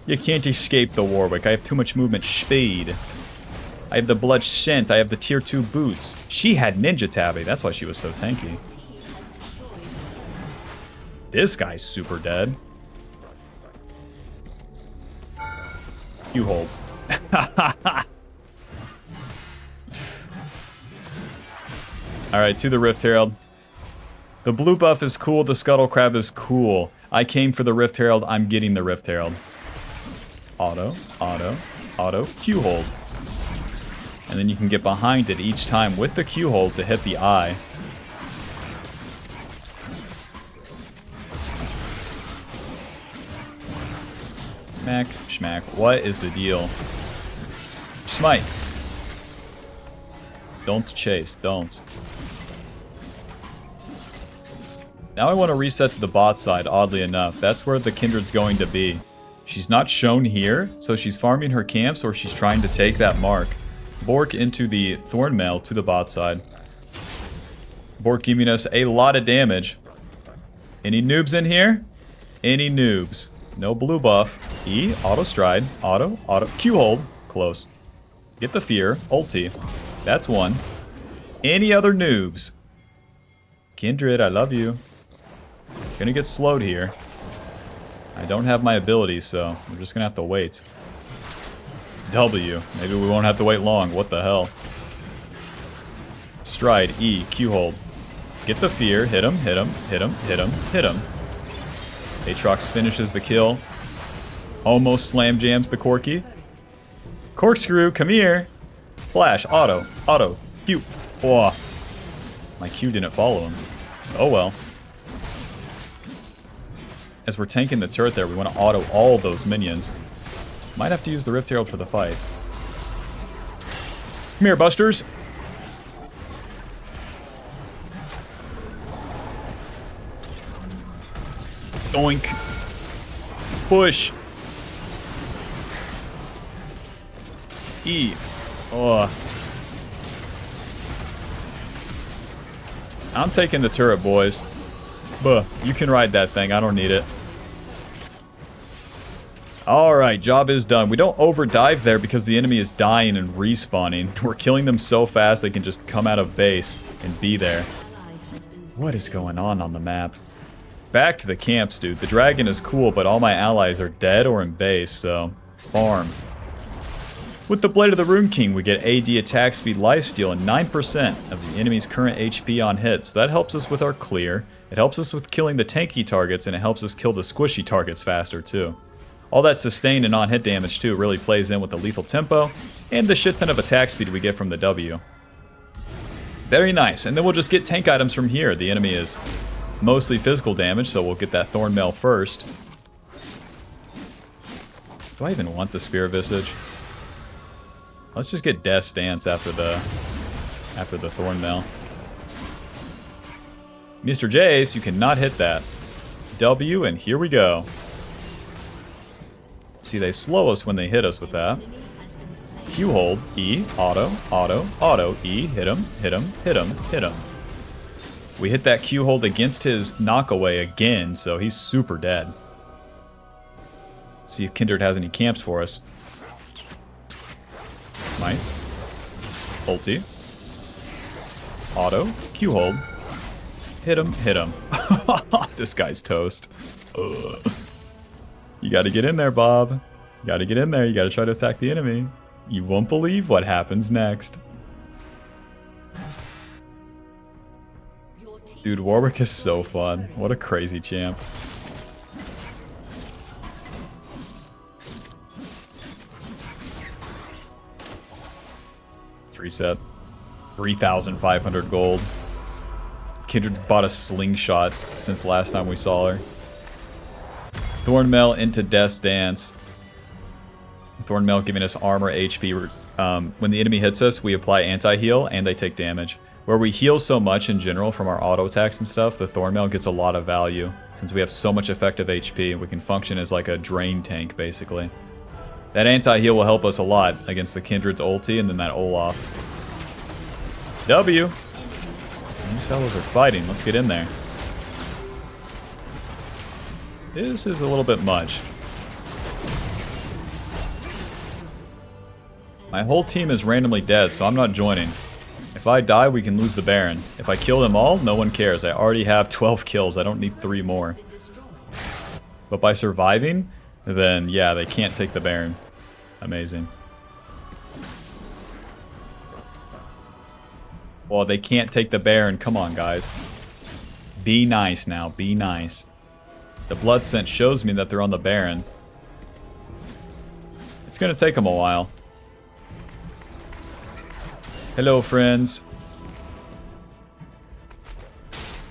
You can't escape the Warwick. I have too much movement speed. I have the blood scent. I have the tier 2 boots. She had ninja tabby. That's why she was so tanky. This guy's super dead. You hold. Alright, to the Rift Herald. The blue buff is cool. The Scuttle Crab is cool. I came for the Rift Herald. I'm getting the Rift Herald. Auto, auto, auto, Q hold. And then you can get behind it each time with the Q hold to hit the eye. Smack, schmack. What is the deal? Smite. Don't chase. Don't. Now I want to reset to the bot side, oddly enough. That's where the Kindred's going to be. She's not shown here, so she's farming her camps or she's trying to take that mark. Bork into the Thornmail to the bot side. Bork giving us a lot of damage. Any noobs in here? Any noobs? No blue buff. E, auto stride, auto, Q hold. Close. Get the fear, ulti. That's one. Any other noobs? Kindred, I love you. Gonna get slowed here. I don't have my abilities, so we're just gonna have to wait. W. Maybe we won't have to wait long. What the hell? Stride, E, Q hold. Get the fear. Hit him, hit him, hit him, hit him, hit him. Aatrox finishes the kill. Almost slam jams the Corki. Corkscrew, come here. Flash, auto, Q. Oh, my Q didn't follow him. Oh well. As we're tanking the turret there, we want to auto all those minions. Might have to use the Rift Herald for the fight. Come here, Busters. Doink. Push. E. Oh. I'm taking the turret, boys. Buh. You can ride that thing. I don't need it. Alright, job is done. We don't overdive there because the enemy is dying and respawning. We're killing them so fast they can just come out of base and be there. What is going on the map? Back to the camps, dude. The dragon is cool, but all my allies are dead or in base, so farm. With the Blade of the Rune King, we get AD attack speed, lifesteal, and 9% of the enemy's current HP on hit. So that helps us with our clear. It helps us with killing the tanky targets, and it helps us kill the squishy targets faster, too. All that sustained and on-hit damage, too, really plays in with the lethal tempo and the shit ton of attack speed we get from the W. Very nice. And then we'll just get tank items from here. The enemy is mostly physical damage, so we'll get that Thornmail first. Do I even want the Spear Visage? Let's just get Death's Dance after the Thornmail. Mr. Jace, you cannot hit that. W, and here we go. See, they slow us when they hit us with that. Q hold, E, auto, E, hit him, hit him, hit him, hit him. We hit that Q hold against his knockaway again, so he's super dead. See if Kindred has any camps for us. Smite. Ulti. Auto. Q hold. Hit him, hit him. This guy's toast. Ugh. You gotta get in there, Bob. You gotta get in there. You gotta try to attack the enemy. You won't believe what happens next. Dude, Warwick is so fun. What a crazy champ. Reset. 3,500 gold. Kindred bought a slingshot since the last time we saw her. Thornmail into Death's Dance. Thornmail giving us armor, HP. When the enemy hits us, we apply anti-heal and they take damage. Where we heal so much in general from our auto attacks and stuff, the Thornmail gets a lot of value. Since we have so much effective HP, we can function as like a drain tank, basically. That anti-heal will help us a lot against the Kindred's ulti and then that Olaf. W! These fellows are fighting. Let's get in there. This is a little bit much. My whole team is randomly dead, so I'm not joining. If I die, we can lose the Baron. If I kill them all, no one cares. I already have 12 kills. I don't need 3 more. But by surviving, then yeah, they can't take the Baron. Amazing. Well, they can't take the Baron. Come on, guys. Be nice now. Be nice. The blood scent shows me that they're on the Baron. It's going to take them a while. Hello, friends.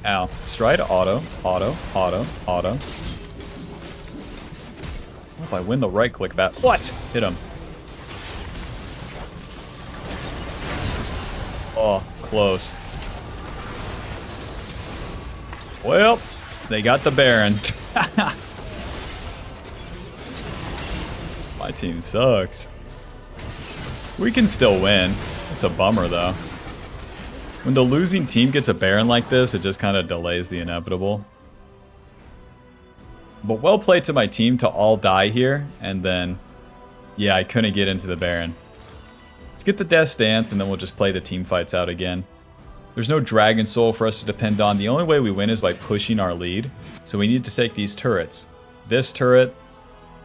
Ow. Stride, auto, auto, auto, auto. If I win the right click that. What? Hit him. Oh, close. Well, they got the Baron. My team sucks. We can still win. It's a bummer, though. When the losing team gets a Baron like this, it just kind of delays the inevitable. But well played to my team to all die here, and then... yeah, I couldn't get into the Baron. Let's get the Death Dance, and then we'll just play the team fights out again. There's no Dragon Soul for us to depend on. The only way we win is by pushing our lead. So we need to take these turrets. This turret,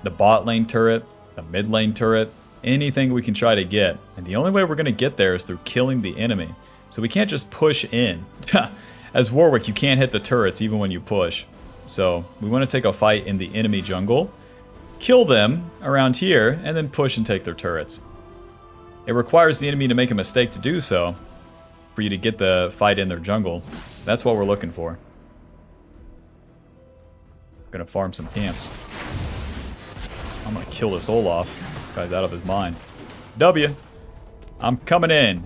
the bot lane turret, the mid lane turret, anything we can try to get. And the only way we're going to get there is through killing the enemy. So we can't just push in. As Warwick, you can't hit the turrets even when you push. So we want to take a fight in the enemy jungle, kill them around here, and then push and take their turrets. It requires the enemy to make a mistake to do so, for you to get the fight in their jungle. That's what we're looking for. Gonna farm some camps. I'm gonna kill this Olaf. This guy's out of his mind. W. I'm coming in.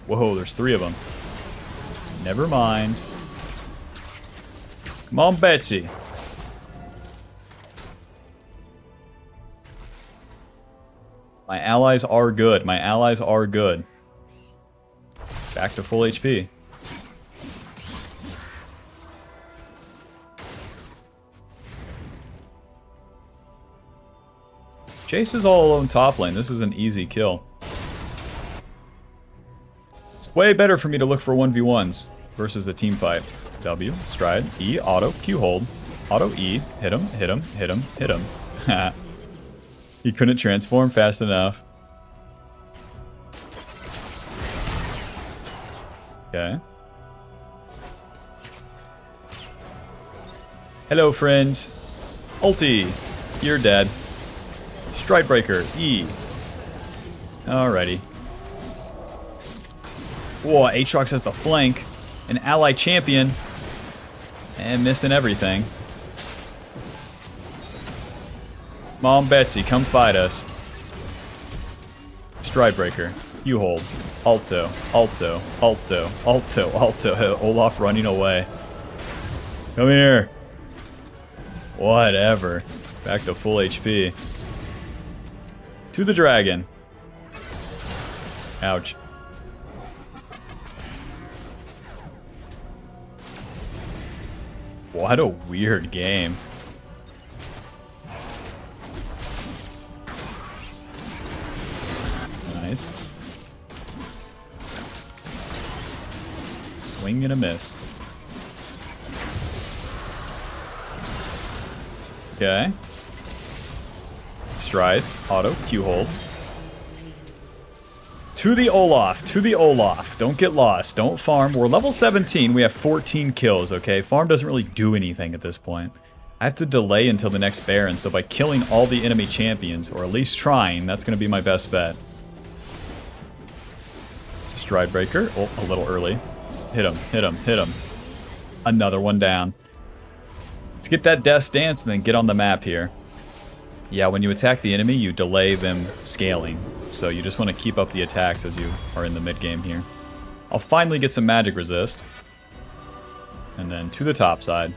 Whoa, there's 3 of them. Never mind. Come on, Betsy. My allies are good. My allies are good. Back to full HP. Chase is all alone top lane. This is an easy kill. It's way better for me to look for 1v1s versus a team fight. W, stride, E, auto, Q hold, auto E, hit him, hit him, hit him, hit him. He couldn't transform fast enough. Okay. Hello, friends. Ulti. You're dead. Stride breaker. E. Alrighty. Whoa, Aatrox has the flank. An ally champion. And missing everything. Mom Betsy, come fight us. Stride breaker. You hold. Alto. Alto. Alto. Alto. Alto. Olaf running away. Come here. Whatever. Back to full HP. To the dragon. Ouch. What a weird game. Nice. Swing and a miss. Okay. Stride, auto, Q hold. To the Olaf, to the Olaf. Don't get lost, don't farm. We're level 17, we have 14 kills, okay? Farm doesn't really do anything at this point. I have to delay until the next Baron, so by killing all the enemy champions, or at least trying, that's going to be my best bet. Stride breaker, oh, a little early. Hit him, hit him, hit him. Another one down. Let's get that Death Dance and then get on the map here. Yeah, when you attack the enemy, you delay them scaling. So you just want to keep up the attacks as you are in the mid-game here. I'll finally get some magic resist. And then to the top side.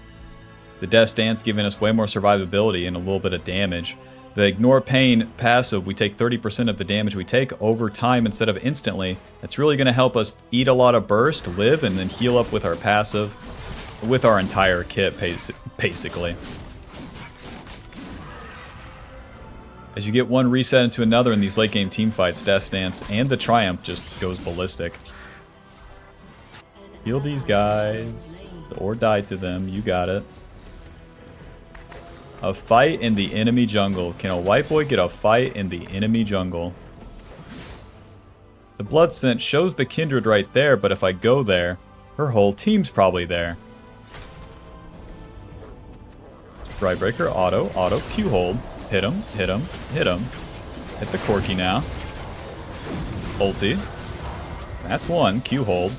The Death Dance giving us way more survivability and a little bit of damage. The Ignore Pain passive, we take 30% of the damage we take over time instead of instantly. That's really going to help us eat a lot of burst, live, and then heal up with our passive. With our entire kit, basically. As you get one reset into another in these late game team fights, Death Dance and the Triumph just goes ballistic. Heal these guys, or die to them, you got it. A fight in the enemy jungle. Can a white boy get a fight in the enemy jungle? The Blood Scent shows the Kindred right there, but if I go there, her whole team's probably there. Stride breaker, auto, auto, Q hold. Hit him, hit him, hit him. Hit the Corki now. Ulti. That's one. Q hold.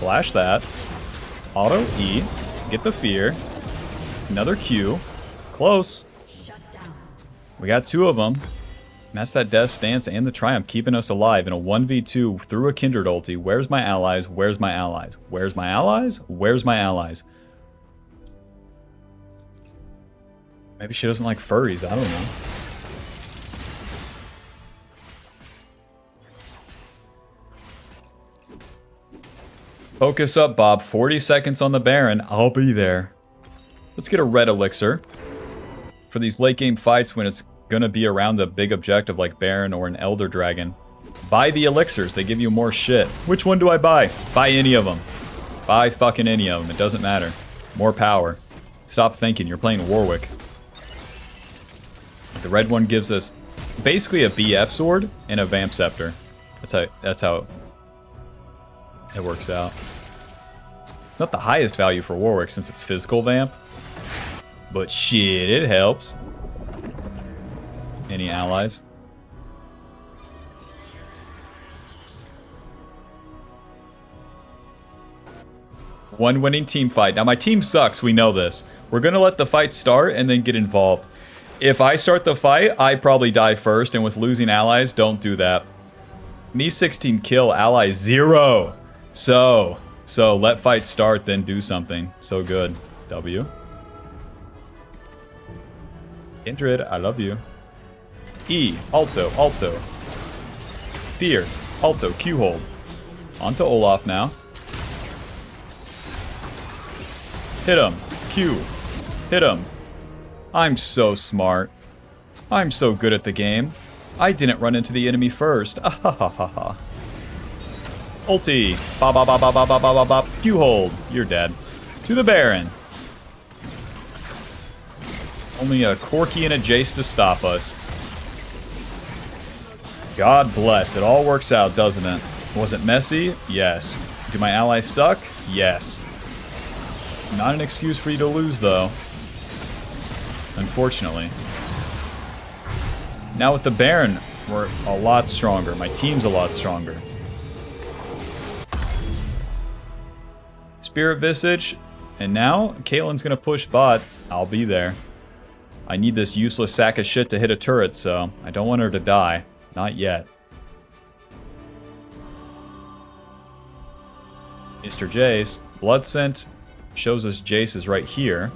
Flash that. Auto E. Get the fear. Another Q. Close. We got 2 of them. That's that death stance and the triumph keeping us alive in a 1v2 through a kindred ulti. Where's my allies? Where's my allies? Where's my allies? Where's my allies? Maybe she doesn't like furries. I don't know. Focus up, Bob. 40 seconds on the Baron. I'll be there. Let's get a red elixir for these late game fights when it's gonna be around a big objective like Baron or an Elder Dragon. Buy the elixirs. They give you more shit. Which one do I buy? Buy any of them. Buy fucking any of them. It doesn't matter. More power. Stop thinking. You're playing Warwick. The red one gives us basically a BF sword and a Vamp Scepter. That's how it works out. It's not the highest value for Warwick since it's physical Vamp. But shit, it helps. Any allies? One winning team fight. Now my team sucks, we know this. We're gonna let the fight start and then get involved. If I start the fight, I probably die first, and with losing allies, don't do that. Me 16 kill, ally 0. So let fight start, then do something. So good. W. Kindred, I love you. E, alto, alto. Fear, alto, Q hold. On to Olaf now. Hit him. Q. Hit him. I'm so smart. I'm so good at the game. I didn't run into the enemy first. Ah ha ha ha ha. Ulti. Ba ba ba ba ba ba ba ba ba. Q hold. You're dead. To the Baron. Only a Corki and a Jace to stop us. God bless. It all works out, doesn't it? Was it messy? Yes. Do my allies suck? Yes. Not an excuse for you to lose, though. Unfortunately. Now with the Baron, we're a lot stronger. My team's a lot stronger. Spirit Visage. And now, Caitlyn's gonna push bot. I'll be there. I need this useless sack of shit to hit a turret, so I don't want her to die. Not yet. Mr. Jace. Blood Scent shows us Jace is right here.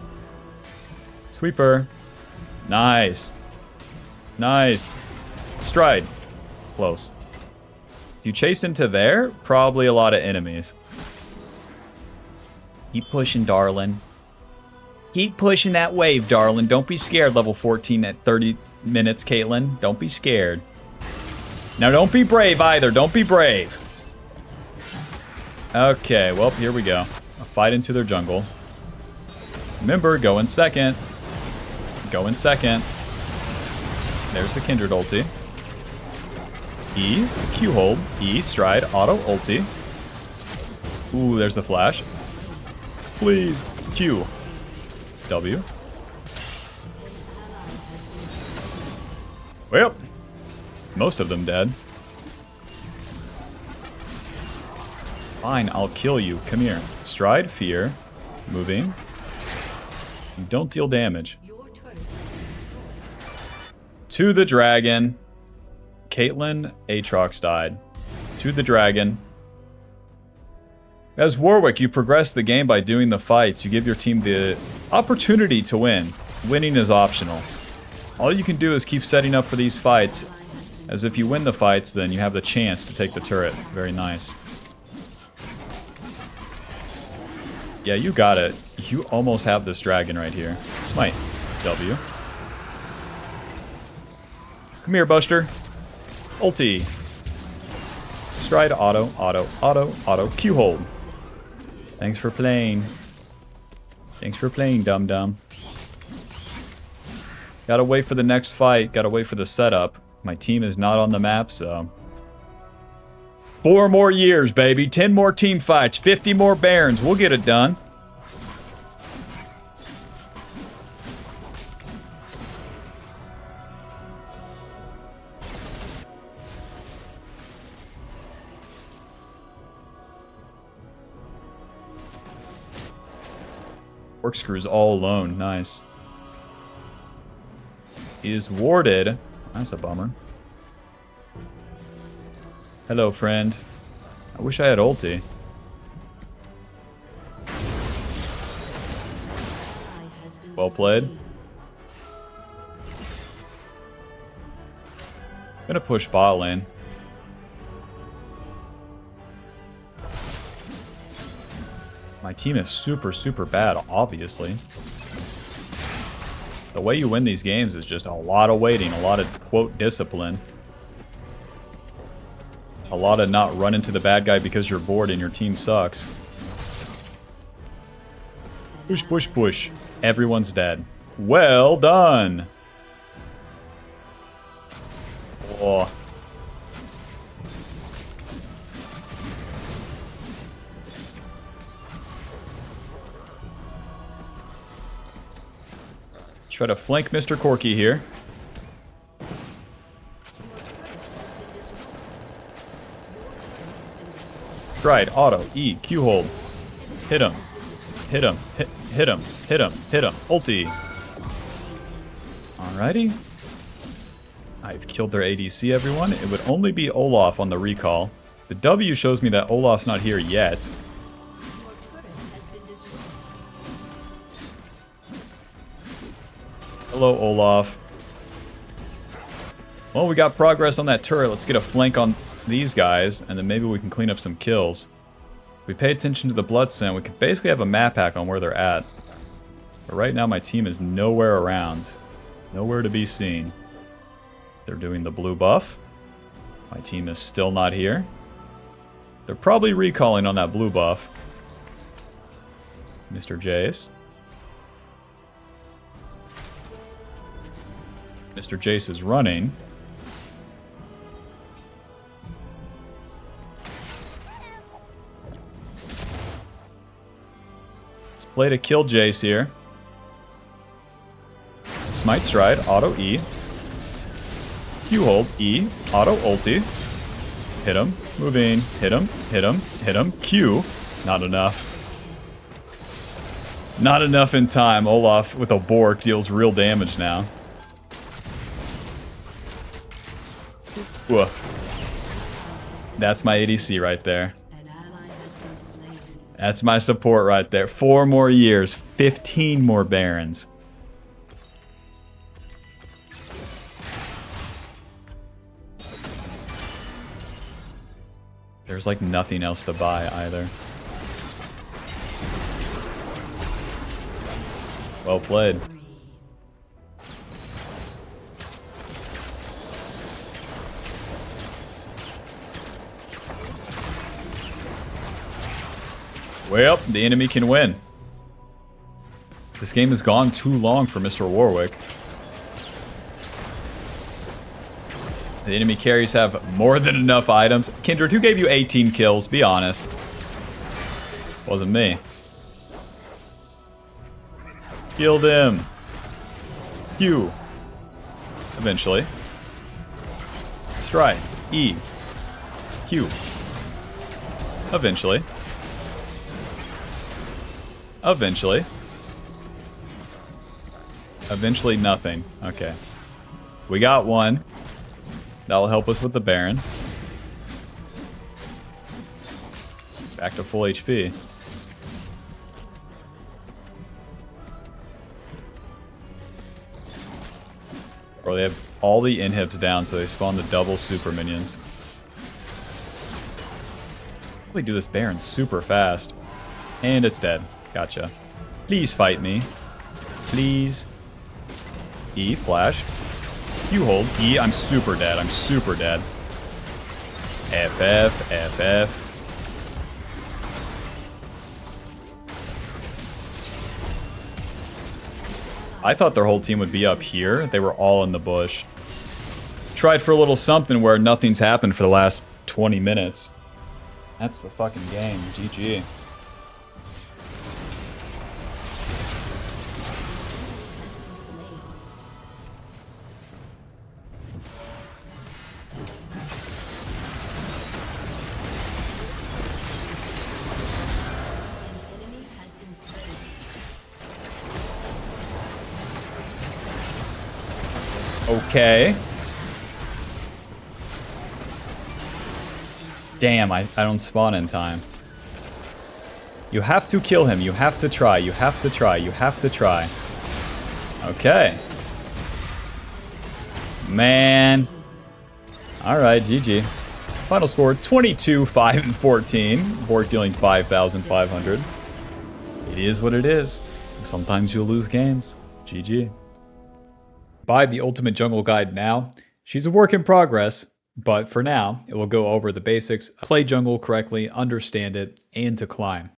Sweeper. Nice. Nice. Stride. Close. If you chase into there, probably a lot of enemies. Keep pushing, darling. Keep pushing that wave, darling. Don't be scared, level 14 at 30 minutes, Caitlyn. Don't be scared. Now, don't be brave either. Don't be brave. Okay, well, here we go. A fight into their jungle. Remember, go in second. Go in second. There's the Kindred ulti. E, Q hold. E, stride, auto, ulti. Ooh, there's the flash. Please, Q. W. Well, most of them dead. Fine, I'll kill you. Come here. Stride, fear. Moving. You don't deal damage. To the dragon. Caitlyn, Aatrox died. To the dragon. As Warwick, you progress the game by doing the fights. You give your team the opportunity to win. Winning is optional. All you can do is keep setting up for these fights, as if you win the fights, then you have the chance to take the turret. Very nice. Yeah, you got it. You almost have this dragon right here. Smite. W. Come here, Buster. Ulti. Stride, auto, auto, auto, auto. Q hold. Thanks for playing. Thanks for playing, dum-dum. Gotta wait for the next fight. Gotta wait for the setup. My team is not on the map, so... 4 more years, baby. 10 more team fights. 50 more Barons. We'll get it done. Corkscrew's all alone. Nice. He is warded. That's a bummer. Hello, friend. I wish I had ulti. Well played. Gonna push bot lane. My team is super, super bad, obviously. The way you win these games is just a lot of waiting, a lot of, quote, discipline. A lot of not run into the bad guy because you're bored and your team sucks. Push, push, push. Everyone's dead. Well done! Oh. Try to flank Mr. Corky here. Stride, auto, E, Q hold. Hit him. Hit him. Hit him. Hit him. Hit him. Ulti. Alrighty. I've killed their ADC, everyone. It would only be Olaf on the recall. The W shows me that Olaf's not here yet. Hello, Olaf. Well, we got progress on that turret. Let's get a flank on these guys, and then maybe we can clean up some kills. If we pay attention to the blood scent, we could basically have a map hack on where they're at. But right now, my team is nowhere around. Nowhere to be seen. They're doing the blue buff. My team is still not here. They're probably recalling on that blue buff. Mr. Jace. Mr. Jace is running. Let's play to kill Jace here. Smite stride, auto E. Q hold, E, auto ulti. Hit him, moving, hit him, hit him, hit him. Q, not enough. Not enough in time. Olaf with a Bork deals real damage now. Woof. That's my ADC right there. That's my support right there. 4 more years, 15 more Barons. There's like nothing else to buy either. Well played. Well, the enemy can win. This game has gone too long for Mr. Warwick. The enemy carries have more than enough items. Kindred, who gave you 18 kills? Be honest. Wasn't me. Killed him. Q. Eventually. Stride. E. Q. Eventually. Eventually. Eventually nothing. Okay. We got one. That'll help us with the Baron. Back to full HP. Or they have all the inhibs down, so they spawn the double super minions. We do this Baron super fast. And it's dead. Gotcha. Please fight me. Please. E, flash. Q hold. E, I'm super dead. I'm super dead. FF, FF. I thought their whole team would be up here. They were all in the bush. Tried for a little something where nothing's happened for the last 20 minutes. That's the fucking game. GG. Okay. Damn, I don't spawn in time. You have to kill him. You have to try. You have to try. You have to try. Okay. Man. Alright, GG. Final score, 22, 5, and 14. Bork dealing 5,500. It is what it is. Sometimes you'll lose games. GG. Buy the Ultimate Jungle Guide now. She's a work in progress, but for now, it will go over the basics, play jungle correctly, understand it, and to climb.